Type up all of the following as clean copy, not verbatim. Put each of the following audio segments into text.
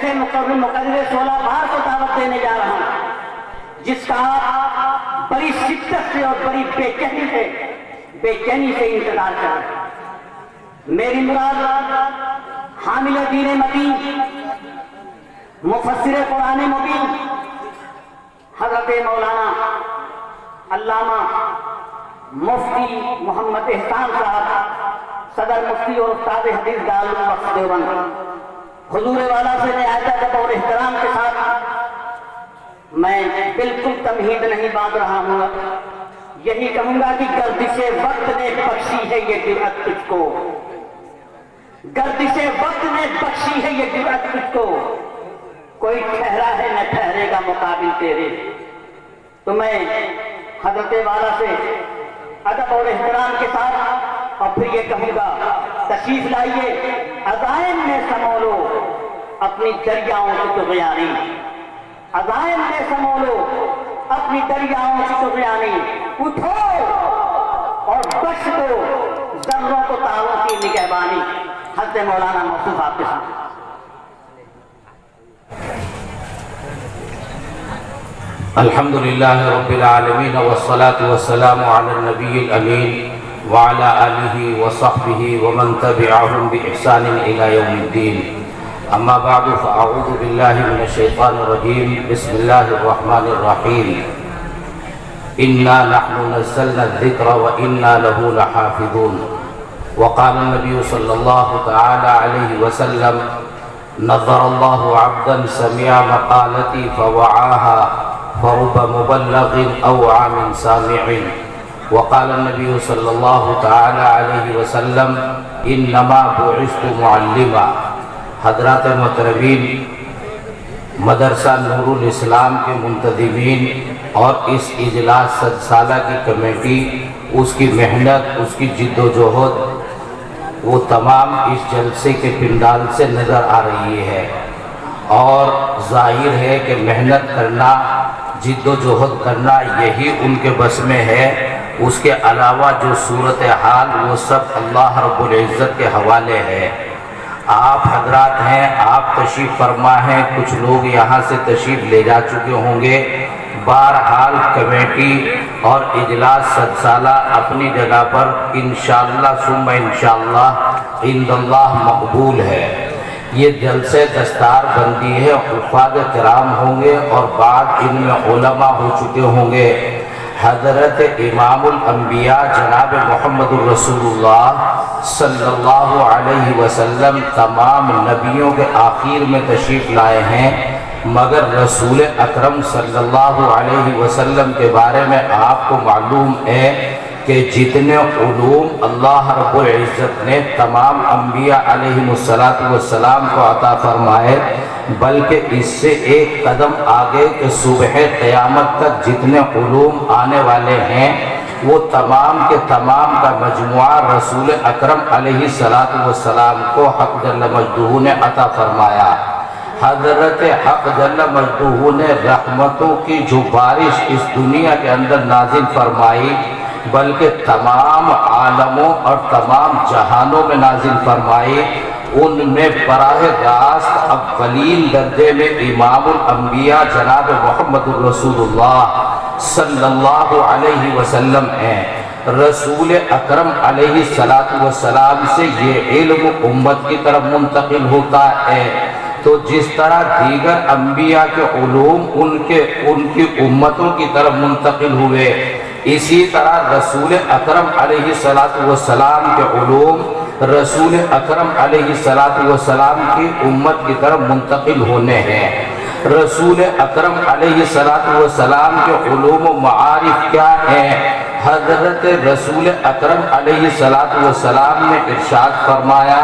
ایسے مقرر 16 بار کو دعوت دینے جا رہا ہوں جس کا آپ بڑی شدت سے اور بڑی بے چینی سے انتظار کر رہے ہیں۔ میری مراد حامل دین متین، مفسر قرآن مبین حضرت مولانا علامہ مفتی محمد احسان صاحب، صدر مفتی اور استاد حدیث دارالعلوم دیوبند، حضور والا سے نہایت ادب اور احترام کے ساتھ میں بالکل تمہید نہیں باندھ رہا ہوں، یہی کہوں گا کہ گردش وقت نے بخشی ہے یہ جرأت تجھ کو، گردش وقت نے بخشی ہے یہ جرأت تجھ کو، کوئی ٹھہرا ہے نہ ٹھہرے گا مقابل تیرے۔ تو میں حضرت والا سے ادب اور احترام کے ساتھ اور پھر یہ کہوں گا تشریف لائیے، عزائم میں سمولو اپنی دریاؤں کی طغیانی، عزائم میں سمولو اپنی دریاؤں کی طغیانی، اٹھو اور بخش دو ذروں کو تاروں کی نگہبانی۔ حضرت مولانا موصوف آپ کے ساتھ۔ الحمدللہ رب العالمین والصلاة والسلام علی النبی الامین وعلى آلہ وصحبہ ومن تبعہم بإحسان إلى یوم الدین، اما بعد فاعوذ باللہ من الشیطان الرجیم، بسم اللہ الرحمن الرحیم، انا نحن نزلنا الذکر وإنا له لحافظون، وقال النبی صلی اللہ تعالی علیہ وسلم، نظر اللہ عبدا سمع مقالتی فوعاها فرب مبلغ اوعى من سامع، وقال النبي صلی اللہ تعالی علیہ وسلم، انما بعثت معلما۔ حضرات محترمین، مدرسہ نور الاسلام کے منتظمین اور اس اجلاس 7 سالہ کی کمیٹی، اس کی محنت، اس کی جد و جہد وہ تمام اس جلسے کے پنڈال سے نظر آ رہی ہے، اور ظاہر ہے کہ محنت کرنا، جد و جہد کرنا یہی ان کے بس میں ہے، اس کے علاوہ جو صورتحال وہ سب اللہ رب العزت کے حوالے ہے۔ آپ حضرات ہیں، آپ تشریف فرما ہیں، کچھ لوگ یہاں سے تشریف لے جا چکے ہوں گے، بہرحال کمیٹی اور اجلاس 7 سالہ اپنی جگہ پر انشاءاللہ ثم انشاءاللہ عند اللہ مقبول ہے۔ یہ جلسے دستار بندی ہے، حفاظ کرام ہوں گے اور بعد ان میں علماء ہو چکے ہوں گے۔ حضرت امام الانبیاء جناب محمد الرسول اللہ صلی اللہ علیہ وسلم تمام نبیوں کے آخر میں تشریف لائے ہیں، مگر رسول اکرم صلی اللہ علیہ وسلم کے بارے میں آپ کو معلوم ہے کہ جتنے علوم اللہ رب العزت نے تمام انبیاء علیہ السلام کو عطا فرمائے، بلکہ اس سے ایک قدم آگے کہ صبح قیامت تک جتنے علوم آنے والے ہیں وہ تمام کے تمام کا مجموعہ رسول اکرم علیہ السلام کو حق جل مجدہ نے عطا فرمایا۔ حضرت حق جل مجدہ نے رحمتوں کی جو بارش اس دنیا کے اندر نازل فرمائی، بلکہ تمام عالموں اور تمام جہانوں میں نازل فرمائی، ان میں براہ راست اولین درجے میں امام الانبیاء جناب محمد الرسول اللہ صلی اللہ علیہ وسلم ہیں۔ رسول اکرم علیہ السلام سے یہ علم امت کی طرف منتقل ہوتا ہے، تو جس طرح دیگر انبیاء کے علوم ان کی امتوں کی طرف منتقل ہوئے، اسی طرح رسول اکرم علیہ السلام کے علوم رسول اکرم علیہ السلام کی امت کی طرف منتقل ہونے ہیں۔ رسول اکرم علیہ السلام کے علوم و معارف کیا ہیں؟ حضرت رسول اکرم علیہ السلام نے ارشاد فرمایا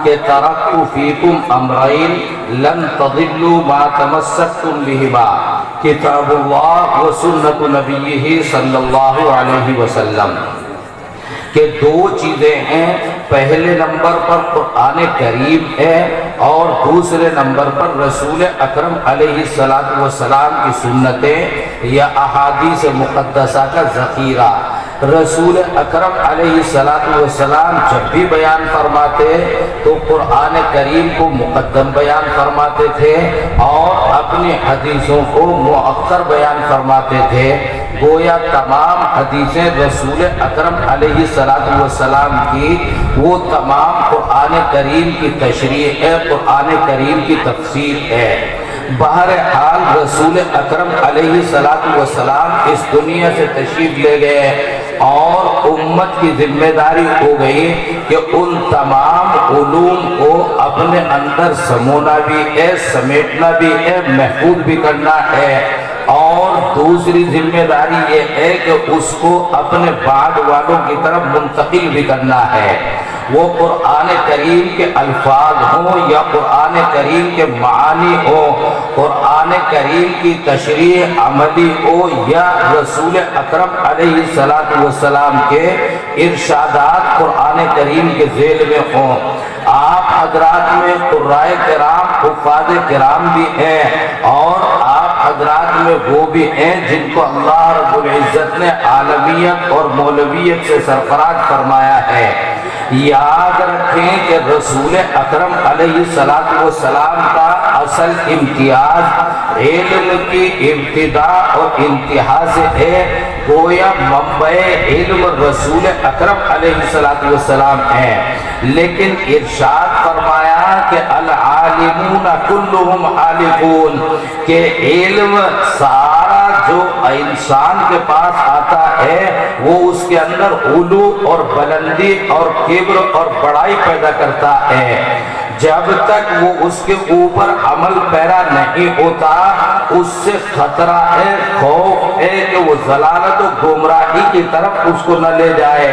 کہ ترکت فیکم امرین لن تضلوا ما تمسکتم بہما، کتاب اللہ و سنت نبیہ صلی اللہ علیہ وسلم، کہ 2 چیزیں ہیں، پہلے نمبر پر قرآن کریم ہے اور دوسرے نمبر پر رسول اکرم علیہ السلام کی سنتیں یا احادیث مقدسہ کا ذخیرہ۔ رسول اکرم علیہ السلام جب بھی بیان فرماتے تو قرآن کریم کو مقدم بیان فرماتے تھے اور اپنی حدیثوں کو مؤخر بیان فرماتے تھے۔ گویا تمام حدیثیں رسول اکرم علیہ السلام کی وہ تمام قرآن کریم کی تشریح ہے، قرآن کریم کی تفسیر ہے۔ بہرحال رسول اکرم علیہ السلام اس دنیا سے تشریف لے گئے اور امت کی ذمہ داری ہو گئی کہ ان تمام علوم کو اپنے اندر سمونا بھی ہے، سمیٹنا بھی ہے، محفوظ بھی کرنا ہے، اور دوسری ذمہ داری یہ ہے کہ اس کو اپنے بعد والوں کی طرف منتقل بھی کرنا ہے۔ وہ قرآن کریم کے الفاظ ہوں یا قرآن کریم کے معانی ہوں، قرآن کریم کی تشریح عملی ہو یا رسول اکرم علیہ السلام کے ارشادات قرآن کریم کے ذیل میں ہوں۔ آپ حضرات میں قرائے کرام، حفاظ کرام بھی ہیں، اور آپ حضرات میں وہ بھی ہیں جن کو اللہ رب العزت نے عالمیت اور مولویت سے سرفراز فرمایا ہے۔ یاد رکھیں کہ رسول اکرم علیہ السلام کا اصل امتیاز علم کی ابتدا اور انتہا سے ہے۔ گویا منبع علم رسول اکرم علیہ السلام ہے، لیکن ارشاد فرمایا کہ العالمون کلہم عالقون، کہ علم سارا جو انسان کے پاس آتا ہے وہ اس کے اندر علو اور بلندی اور کبر اور بڑائی پیدا کرتا ہے۔ جب تک وہ اس کے اوپر عمل پیرا نہیں ہوتا اس سے خطرہ ہے، خوف ہے کہ وہ ضلالت و گمراہی کی طرف اس کو نہ لے جائے،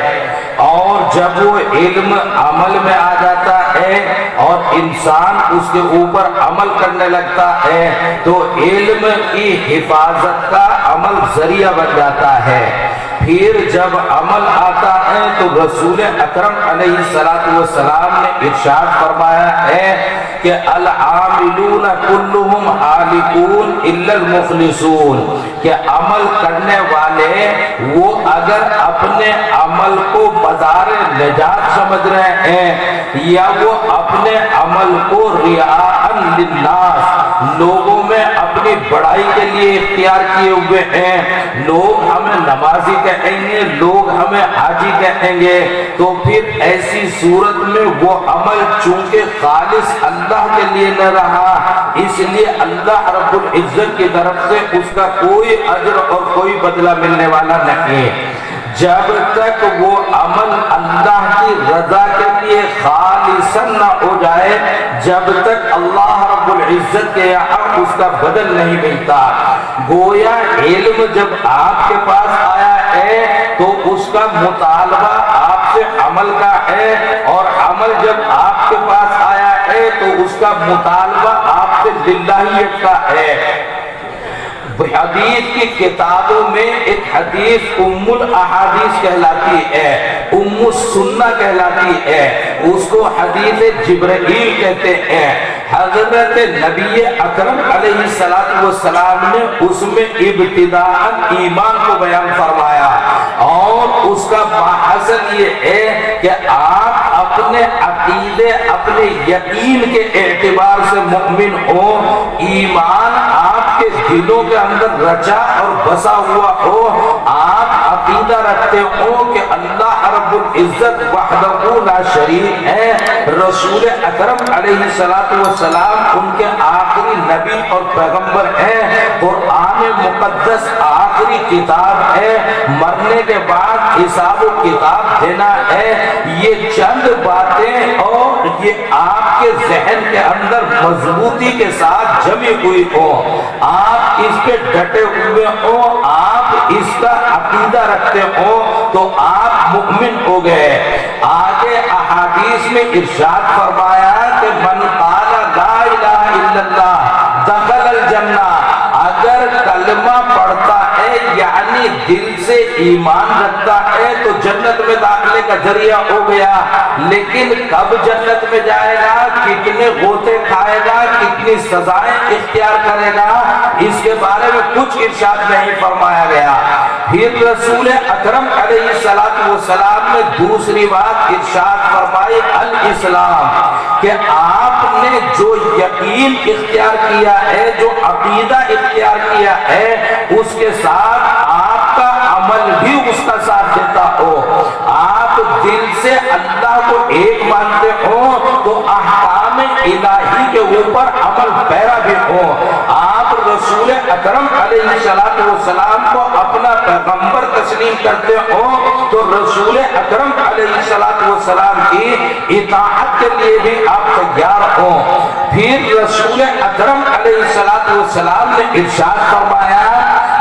اور جب وہ علم عمل میں آ جاتا ہے اور انسان اس کے اوپر عمل کرنے لگتا ہے تو علم کی حفاظت کا عمل ذریعہ بن جاتا ہے۔ پھر جب عمل آتا ہے تو رسول اکرم علیہ السلام نے ارشاد فرمایا ہے کہ العاملون کلہم عالقون الا المخلصون، کہ عمل کرنے والے وہ اگر اپنے عمل کو بازار نجات سمجھ رہے ہیں یا وہ اپنے عمل کو رعاء للناس، لوگوں میں اپنی بڑائی کے لیے اختیار کیے ہوئے ہیں، لوگ ہمیں نمازی کہیں گے، لوگ ہمیں حاجی کہیں گے، تو پھر ایسی صورت میں وہ عمل چونکہ خالص اللہ کے لیے نہ رہا، اس لیے اللہ رب العزت کی طرف سے اس کا کوئی اجر اور کوئی بدلہ ملنے والا نہیں۔ جب تک وہ عمل اللہ کی رضا کے لیے خالصاً نہ ہو جائے، جب تک اللہ رب العزت کے یہاں اس کا بدل نہیں ملتا۔ گویا علم جب آپ کے پاس آیا ہے تو اس کا مطالبہ آپ سے عمل کا ہے، اور عمل جب آپ کے پاس آیا ہے تو اس کا مطالبہ آپ سے للہیت کا ہے۔ حدیث کی کتابوں میں ایک حدیث ام الاحادیث کہلاتی ہے، ام السنہ کہلاتی ہے، اس کو حدیث جبرائیل کہتے ہیں۔ حضرت نبی اکرم علیہ السلام نے اس میں ابتداءً ایمان کو بیان فرمایا، اور اس کا ماحصل یہ ہے کہ آپ اپنے عقیدے، اپنے یقین کے اعتبار سے مؤمن ہو، ایمان آپ کے دلوں کے اندر رچا اور بسا ہوا ہو، آپ عقیدہ رکھتے ہو کہ اللہ رب العزت وحدہ لا شریک ہے، رسول اکرم علیہ السلام ان کے آخری نبی اور پیغمبر ہیں، قرآن مقدس آخری کتاب ہے، مرنے کے بعد حساب و کتاب دینا ہے۔ یہ چند باتیں اور یہ آپ کے ذہن کے اندر مضبوطی کے ساتھ جمی ہوئی ہو، آپ اس پہ ڈٹے ہوئے ہو، آپ اس کا عقیدہ رکھتے ہو تو آپ مؤمن ہو گئے۔ آگے احادیث میں ارشاد فرمایا کہ من قال لا الہ الا اللہ دخل الجنہ، اگر کلمہ پڑھتا ہے یعنی دل سے ایمان رکھتا ہے تو جنت میں داخلے کا ذریعہ ہو گیا، لیکن کب جنت میں جائے گا، کتنے غوطے کھائے گا، کتنے کتنی سزائیں اختیار کرے گا اس کے بارے میں کچھ ارشاد نہیں فرمایا گیا۔ پھر رسول اکرم علیہ السلام نے دوسری بات ارشاد فرمائی الاسلام، کہ آپ نے جو یقین اختیار کیا ہے، جو عقیدہ اختیار کیا ہے، اس کے ساتھ آپ کا عمل بھی اس کا ساتھ دیتا ہو۔ آپ دل سے اللہ کو ایک مانتے ہو تو احکام الہی کے اوپر عمل پیرا بھی ہو۔ آپ رسول اکرم علیہ السلام کو اپنا پیغمبر تسلیم کرتے ہو تو رسول اکرم علیہ السلام کی اطاعت کے لیے بھی آپ تیار ہو۔ پھر رسول اکرم علیہ السلام نے ارشاد فرمایا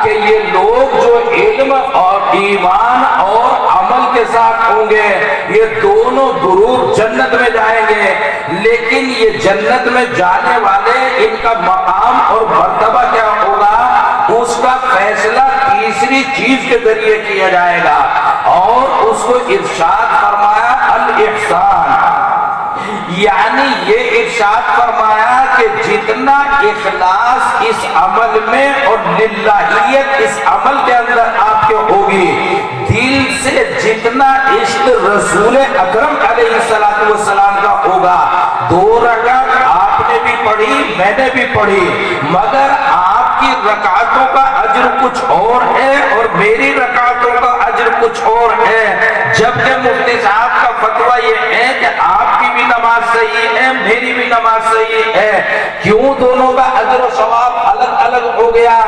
کہ یہ لوگ جو علم اور ایمان اور عمل کے ساتھ ہوں گے یہ دونوں ضرور جنت میں جائیں گے، لیکن یہ جنت میں جانے والے ان کا مقام اور مرتبہ کیا ہوگا اس کا فیصلہ تیسری چیز کے ذریعے کیا جائے گا، اور اس کو ارشاد فرمایا الاحسان، یعنی یہ ارشاد فرمایا کہ جتنا اخلاص اس عمل میں اور للہیت اس عمل کے اندر آپ کے ہوگی، دل سے جتنا عشق رسول اکرم علیہ السلام کا ہوگا، 2 رکعت آپ نے بھی پڑھی میں نے بھی پڑھی، مگر آپ کی رکعتوں کا اجر کچھ اور ہے اور میری رکعتوں کا اجر کچھ اور ہے، جبکہ مفتی صاحب کا فتویٰ یہ ہے کہ آپ کی بھی نماز صحیح ہے میری بھی نماز صحیح ہے۔ کیوں دونوں کا اجر و ثواب الگ الگ ہو گیا؟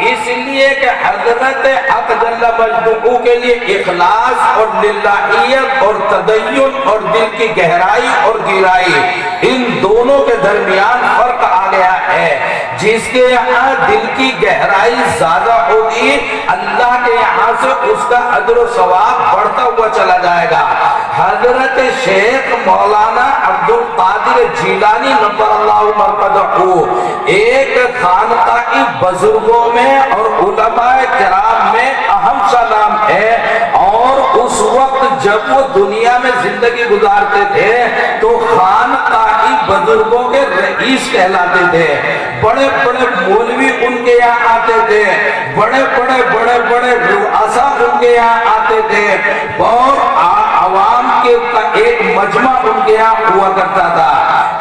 اس لیے کہ حضرت حق جل مجدہ کے لیے اخلاص اور للہیت اور تدین اور دل کی گہرائی اور گہرائی ان دونوں کے درمیان فرق آ گیا ہے۔ جس کے یہاں دل کی گہرائی زیادہ ہوگی اللہ کے یہاں سے اس کا اجر و ثواب بڑھتا ہوا چلا جائے گا۔ حضرت شیخ مولانا عبد القادر جیلانی نور اللہ مرقدہ ایک خانقاہی بزرگوں میں اور علماء کرام میں اہم سا نام ہے، اور اس وقت جب وہ دنیا میں زندگی گزارتے تھے تو خانقاہی بزرگوں کے رئیس کہلاتے تھے۔ بڑے بڑے مولوی ان کے یہاں آتے تھے، بڑے بڑے رؤساء ان کے یہاں آتے تھے، اور عوام کے ایک مجمع ان کے یہاں ہوا کرتا تھا۔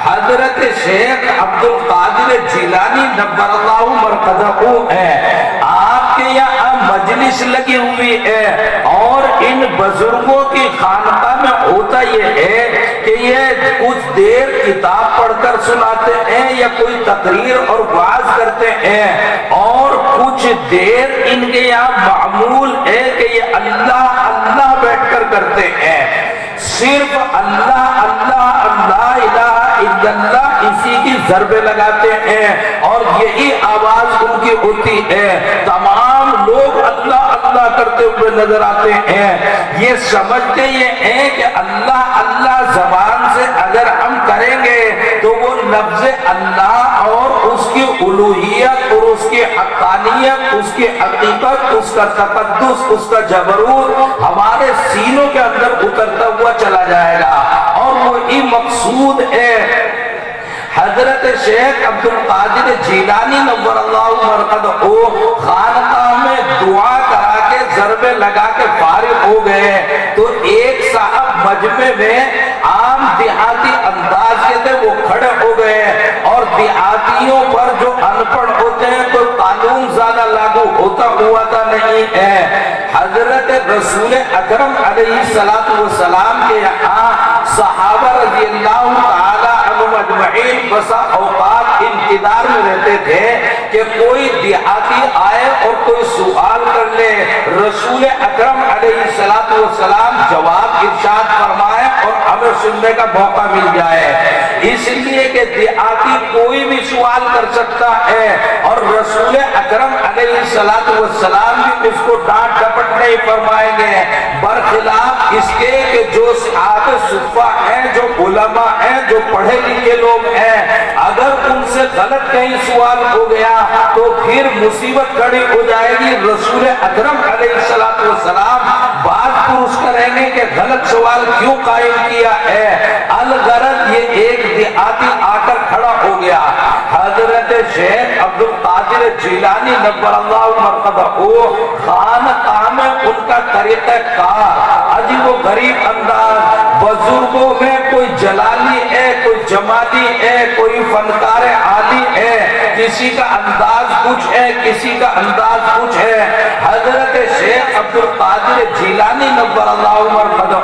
حضرت شیخ عبد القادر جیلانی نور اللہ مرقدہ ہے، آپ کے یہاں مجلس لگی ہوئی ہے، اور ان بزرگوں کی خانقاہ میں ہوتا یہ ہے کہ یہ کچھ دیر کتاب پڑھ کر سناتے ہیں یا کوئی تقریر اور وعظ کرتے ہیں، اور کچھ دیر ان کے یہاں معمول ہے کہ یہ اللہ اللہ بیٹھ کر کرتے ہیں، صرف اللہ اللہ اللہ الہ الا اللہ اسی کی ضربیں لگاتے ہیں، اور یہی آواز ان کی ہوتی ہے۔ تمام لوگ اللہ اللہ کرتے ہوئے نظر آتے ہیں، یہ سمجھتے یہ ہیں کہ اللہ اللہ زبان سے اگر ہم کریں گے تو وہ لفظ اللہ اور اس کی الوہیت اور اس کی حقانیت، اس کی حقیقت، اس کا تقدس، اس کا جبروت ہمارے سینوں کے اندر اترتا ہوا چلا جائے گا، اور وہی مقصود ہے۔ حضرت شیخ عبد القادر جیلانی نور اللہ مرقدہ خانقاہ میں دعا کرا کے ضربے لگا کے فارغ ہو گئے تو ایک صاحب مجمع میں عام دیہاتی انداز کے تھے، وہ کھڑے ہو گئے، اور دیہاتیوں پر جو ان پڑھ ہوتے ہیں تو قانون زیادہ لاگو ہوتا ہوا تھا نہیں ہے۔ حضرت رسول اکرم علیہ السلام کے یہاں صحابہ رضی اللہ تعالی عنہم اجمعین بسا اوقات انتظار میں رہتے تھے کہ کوئی دیہاتی آئے اور کوئی سوال کر لے، رسول اکرم علیہ السلام جواب ارشاد فرمائے اور ہمیں سننے کا موقع مل جائے، اس لیے کہ دیہاتی کوئی بھی سوال کر سکتا ہے، اور رسول اکرم علیہ السلام بھی اس کو ڈانٹ ڈپٹ نہیں فرمائیں گے، برخلاف اس کے کہ جو صحابہ صفہ ہیں، جو علماء ہیں، جو پڑھے لکھے لوگ ہیں، اگر ان سے غلط کہیں سوال ہو گیا تو پھر مصیبت کھڑی ہو جائے گی۔ رسول اکرم علیہ السلام بات پرس کریں گے کہ غلط سوال کیوں قائم کیا ہے، الغرض یہ ایک دیہاتی آ کر کھڑا ہو گیا، حضرت شیخ عبد القادر جیلانی نبر اللہ مرقدہ خانقاہ میں ان کا طریقہ کار عجیب و غریب انداز، بزرگوں میں کوئی جلالی ہے، کوئی جمالی ہے، کوئی فنکار عالی ہے، کسی کا انداز کچھ ہے، کسی کا انداز کچھ ہے۔ حضرت شیخ عبد القادر جیلانی نبر اللہ مرقدہ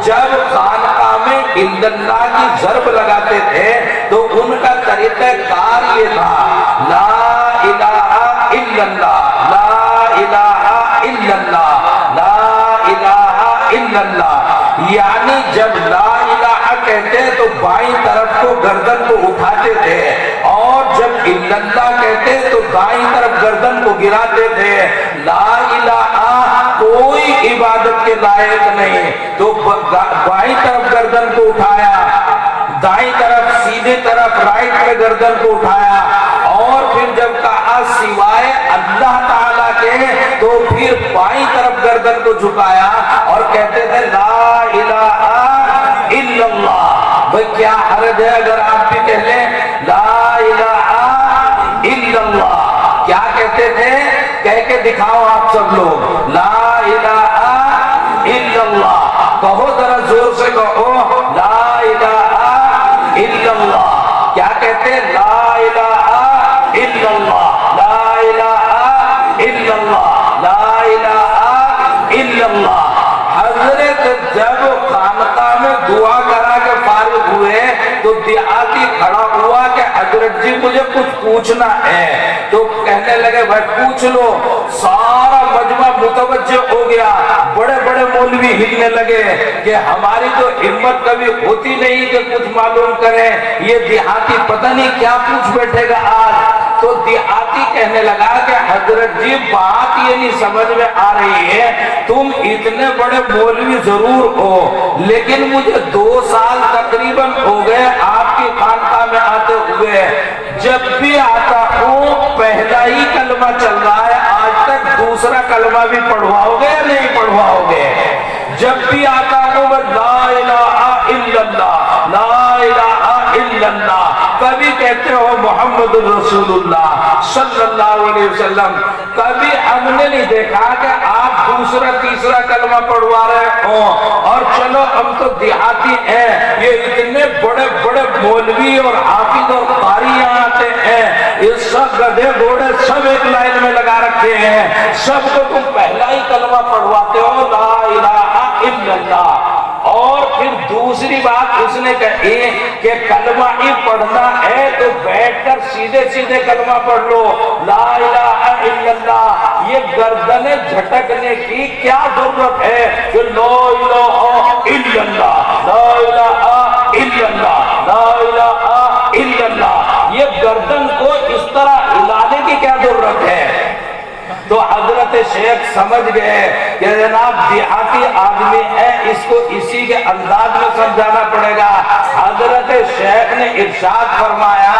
جب خانقاہ میں الا اللہ کی ضرب لگاتے تھے تو ان کا طریقہ کار یہ تھا، لا الہ الا اللہ، لا الہ الا اللہ، لا الہ الا اللہ۔ یعنی جب لا الہ کہتے تو بائیں طرف کو گردن کو اٹھاتے تھے، اور جب الا اللہ کہتے تو دائیں طرف گردن کو گراتے تھے۔ لا الہ کوئی عبادت کے لائق نہیں، تو بائیں طرف گردن کو اٹھایا، دائیں طرف سیدھے طرف رائٹ میں گردن کو اٹھایا، اور پھر جب کہا سوائے اللہ تعالیٰ کے تو پھر بائیں طرف گردن کو جھکایا اور کہتے تھے لا الہ الا اللہ۔ بھئی کیا حرج ہے اگر آپ بھی کہہ لیں لا الہ الا اللہ؟ کیا کہتے تھے؟ کہہ کے دکھاؤ آپ سب لوگ، لا الہ الا اللہ کہو، ذرا زور سے کہو، لا الہ الا اللہ۔ کیا کہتے ہیں؟ لا الہ الا اللہ، لا الہ الا اللہ، لا الہ الا اللہ۔ حضرت جب خانقاہ میں دعا کرا کے فارغ ہوئے تو دیہاتی کھڑا ہوا کہ حضرت جی مجھے کچھ پوچھنا ہے، تو کہنے لگے بھائی پوچھ لو۔ سارا مجمع متوجہ ہو گیا، بڑے بڑے مولوی ہلنے لگے کہ ہماری تو ہمت کبھی ہوتی نہیں کہ کچھ معلوم کریں، یہ دیہاتی پتہ نہیں کیا پوچھ بیٹھے گا آج۔ تو دیہاتی کہنے لگا کہ حضرت جی بات یہ نہیں سمجھ میں آ رہی ہے، تم اتنے بڑے مولوی ضرور ہو لیکن مجھے 2 سال تقریباً ہو گئے آپ کی خانقاہ میں آتے ہوئے، جب بھی آتا ہوں پہلا ہی کلمہ چل رہا ہے، آج تک دوسرا کلمہ بھی پڑھواؤ گے یا نہیں پڑھواؤ گے؟ جب بھی آتا ہوں میں لا الہ الا اللہ، لا الہ الا اللہ، کبھی کہتے ہو محمد رسول اللہ صلی اللہ علیہ وسلم، کبھی ہم نے نہیں دیکھا کہ آپ دوسرا تیسرا کلمہ پڑھوا رہے ہوں۔ اور چلو ہم تو دیہاتی ہیں، یہ اتنے بڑے بڑے مولوی اور حافظ اور قاری یہاں آتے ہیں، یہ سب گدھے گھوڑے سب ایک لائن میں لگا رکھے ہیں، سب کو تم پہلا ہی کلمہ پڑھواتے ہو لا الہ الا اللہ۔ اور پھر دوسری بات اس نے کہی کہ کلمہ ہی پڑھنا ہے تو بیٹھ کر سیدھے سیدھے کلمہ پڑھ لو، لا الہ الا اللہ۔ یہ گردنیں جھٹکنے کی کیا ضرورت ہے کہ لا الہ الا اللہ، لا الہ الا اللہ، لا الہ الا اللہ، یہ گردن کو اس طرح ہلانے کی کیا ضرورت ہے؟ تو حضرت شیخ سمجھ گئے کہ جناب دیہاتی آدمی ہے، اس کو اسی کے انداز میں سمجھانا پڑے گا۔ حضرت شیخ نے ارشاد فرمایا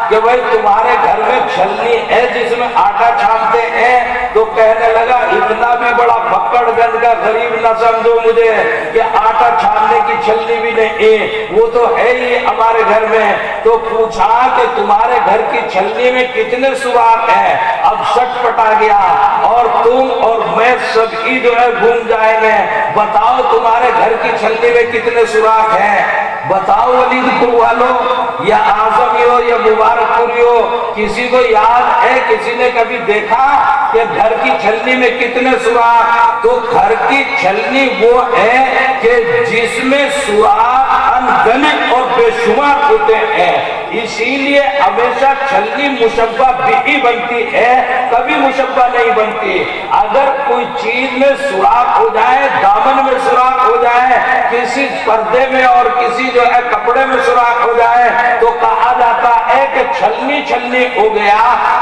کہ بھئی تمہارے گھر میں چھلنی ہے جس میں آٹا چھانتے ہیں؟ تو کہنے لگا اتنا بھی بڑا بھکڑ گنج کا غریب نہ سمجھو مجھے کہ آٹا چھاننے کی چھلنی بھی نہیں، وہ تو ہے ہی ہمارے گھر میں۔ تو پوچھا کہ تمہارے گھر کی چھلنی میں کتنے سوراخ ہیں؟ اب شٹ پٹا گیا، اور تم اور میں سب ہی جو ہے گھوم جائیں گے، بتاؤ تمہارے گھر کی چھلنی میں کتنے سوراخ ہیں؟ بتاؤ ولید پور والوں یا اعظم ہو یا مبارک پوری ہو، کسی کو یاد ہے کسی نے کبھی دیکھا کہ گھر کی چھلنی میں کتنے سوراخ؟ تو گھر کی چھلنی وہ ہے کہ جس میں سوراخ انگنت اور بے شمار ہوتے ہیں، اسی لیے ہمیشہ چھلنی مشبہ بھی بنتی ہے، کبھی مشبہ نہیں بنتی۔ اگر کوئی چیز میں سوراخ ہو جائے، دامن میں سوراخ ہو جائے، کسی پردے میں اور کسی جو ہے کپڑے میں سوراخ ہو جائے تو کہا جاتا ہے کہ چھلنی چھلنی ہو گیا،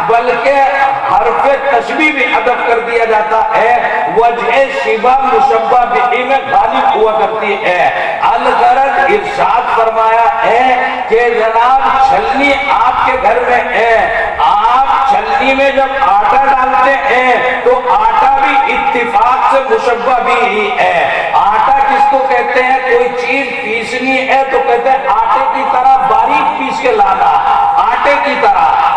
بلکہ حرف تشبیہ بھی حذف کر دیا جاتا ہے، وجہ شبہ مشبہ بھی میں غالب ہوا کرتی ہے۔ الغرض ارشاد فرمایا ہے کہ جناب چھلنی آپ کے گھر میں ہے، آپ چھلنی میں جب آٹا ڈالتے ہیں تو آٹا بھی اتفاق سے مشبہ بھی ہی ہے۔ آٹا کس کو کہتے ہیں؟ کوئی چیز پیسنی ہے تو کہتے ہیں آٹے کی طرح باریک پیس کے لانا، آٹے کی طرح۔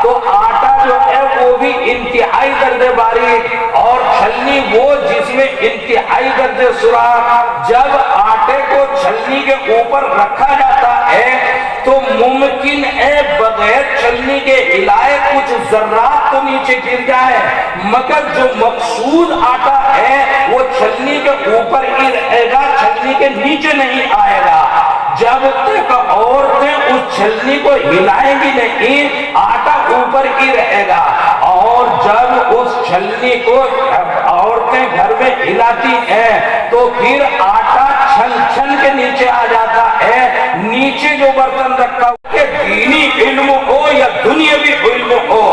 میں انتہائی درجے سراخ، جب آٹے کو چھلنی کے اوپر رکھا جاتا ہے تو ممکن ہے بغیر چھلنی کے ہلائے کچھ ذرات تو نیچے گر جائے، مگر جو مقصود آٹا ہے وہ چھلنی کے اوپر ہی رہے گا، چھلنی کے نیچے نہیں آئے گا۔ جب تک عورتیں اس چھلنی کو ہلائیں گی نہیں، آٹا اوپر ہی رہے گا، اور جب اس چھلنی کو عورتیں گھر میں ہلاتی ہیں تو پھر آٹا چھن چھن کے نیچے آ جاتا ہے۔ نیچے جو برتن رکھا ہو کہ دینی علم ہو یا دنیاوی علم ہو،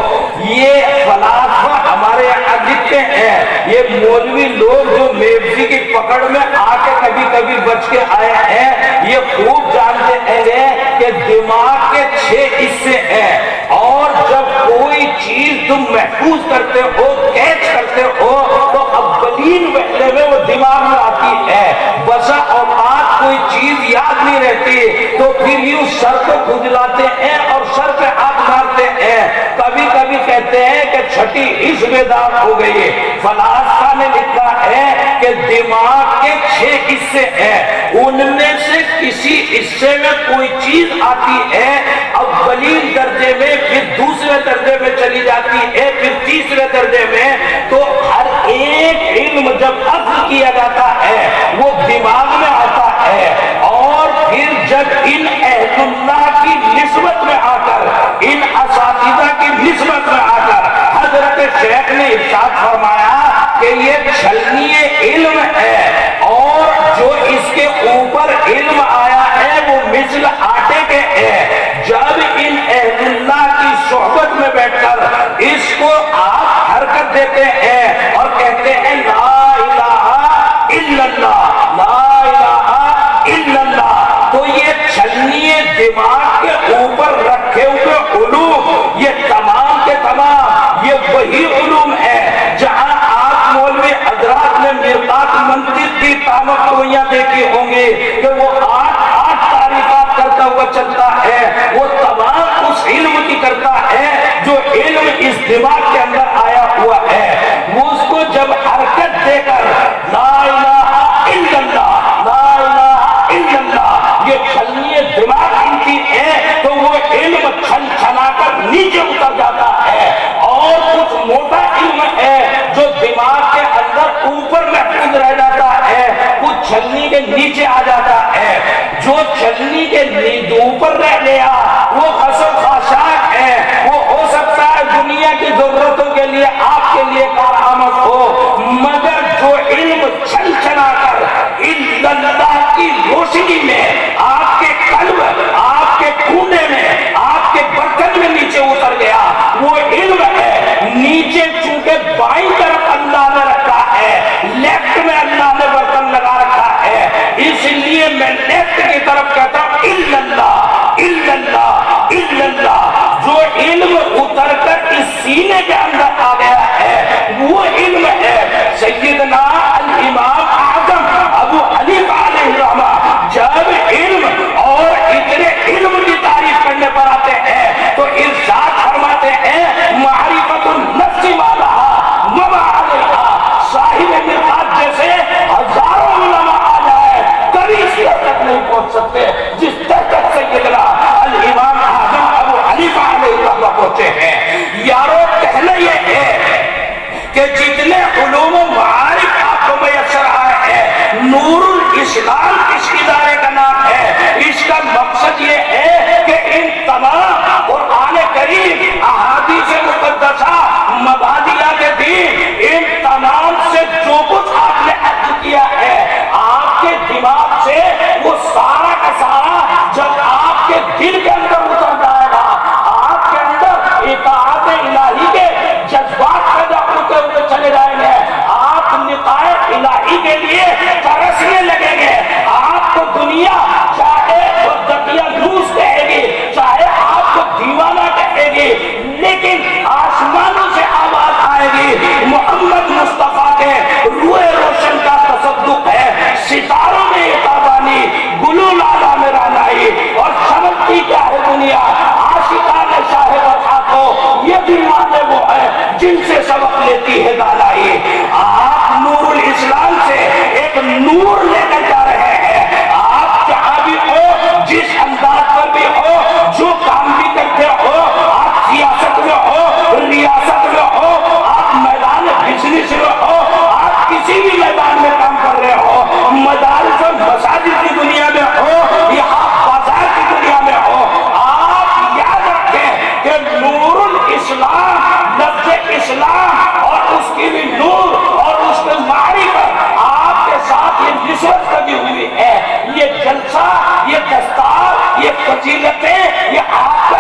یہ فلاسفہ ہمارے یہاں لکھتے ہیں، یہ مولوی لوگ جو میوزی کی پکڑ میں آ کے کبھی کبھی بچ کے آئے ہیں، یہ خوب جانتے ہیں کہ دماغ کے 6 حصے ہیں، اور جب کوئی چیز تم محفوظ کرتے ہو، کیچ کرتے ہو، تو اولین وہلے میں وہ دماغ میں آتی ہے۔ بسا اوقات کوئی چیز یاد نہیں رہتی تو پھر یوں سر کو کھجلاتے ہیں اور سر پہ ہاتھ مارتے ہیں، کبھی کبھی کہتے ہیں کہ چھٹی حص بیدار ہو گئی۔ فلاسفہ نے لکھا ہے کہ دماغ کے 6 حصے ہیں، ان میں سے کسی حصے میں کوئی چیز آتی ہے اولین درجے میں، پھر دوسرے درجے میں چلی جاتی ہے، پھر تیسرے درجے میں، تو ہر ایک علم جب اخذ کیا جاتا ہے وہ دماغ میں آتا ہے، اور پھر جب ان اہل اللہ کی نسبت میں آ کر، ان اساتذہ کی نسبت میں آ کر حضرت شیخ نے ارشاد فرمایا کہ یہ چھلنی علم ہے، اور جو اس کے اوپر علم آیا ہے وہ مثل آٹے کے ہے۔ جب ان اہل اللہ کی صحبت میں بیٹھ کر اس کو آپ حرکت دیتے ہیں اور کہتے ہیں لا الہ الا اللہ، لا الہ الا اللہ، تو یہ چھلنی دماغ کے اوپر رکھے ہوئے علوم، یہ تمام کے تمام یہ وہی علوم ہے جہاں آپ مولوی حضرات نے مرقات منطق کی تامک کوئیاں دیکھی ہوں گی کہ وہ 8 تعریفات کرتا ہوا چلتا ہے، وہ تمام اس علم کی کرتا ہے جو علم اس دماغ کے اندر آیا ہوا ہے۔ وہ اس کو جب حرکت دے کر لا الہ الا اللہ، لا الہ الا اللہ، یہ چھلنی دماغ کی ہے تو وہ علم چھن چھنا کر نیچے اتر جاتا ہے، اور کچھ موٹا علم ہے جو دماغ کے اندر اوپر محفوظ رہ جاتا ہے، کچھ چھلنی کے نیچے آ جاتا ہے۔ جو چھلنی کے اوپر رہ گیا وہ خسف خاشاک ہے، وہ ہو سکتا ہے دنیا کی ضرورتوں کے لیے آپ کے لیے کارآمد ہو، مگر جو علم چھن چھنا کر اللہ کی روشنی میں آپ کے قلب، آپ کے کونے میں، آپ کے برتن میں نیچے اتر گیا، وہ علم ہے۔ نیچے چونکہ بائیں طرف اللہ نے رکھا ہے، لیفٹ میں اللہ نے برتن لگا رکھا ہے، اس لیے میں لیفٹ کی طرف کہتا ہوں الا اللہ، الا اللہ، الا اللہ۔ جو علم اتر کر اس سینے کے اندر آ گیا ہے وہ علم ہے۔ سیدنا الامام اعظم ابو حنیفہ علیہ الرحمہ جب علم اور اتنے علم کی تعریف کرنے پر آتے ہیں تو ارشاد فرماتے ہیں معرفت النفس مالہا وما علیہا، صاحب مرقات جیسے ہزاروں علماء آ جائے کبھی اس تک نہیں پہنچ سکتے جس تک سیدنا الامام اعظم ابو حنیفہ علیہ الرحمہ پہنچے ہیں۔ یارو کہنا یہ ہے کہ جتنے علوم و معارف آپ اسلام اور اس کی بھی نور اور اس کے معرفت آپ کے ساتھ یہ نسبت لگی ہوئی ہے. یہ جلسہ، یہ دستار، یہ فضیلتیں یہ آپ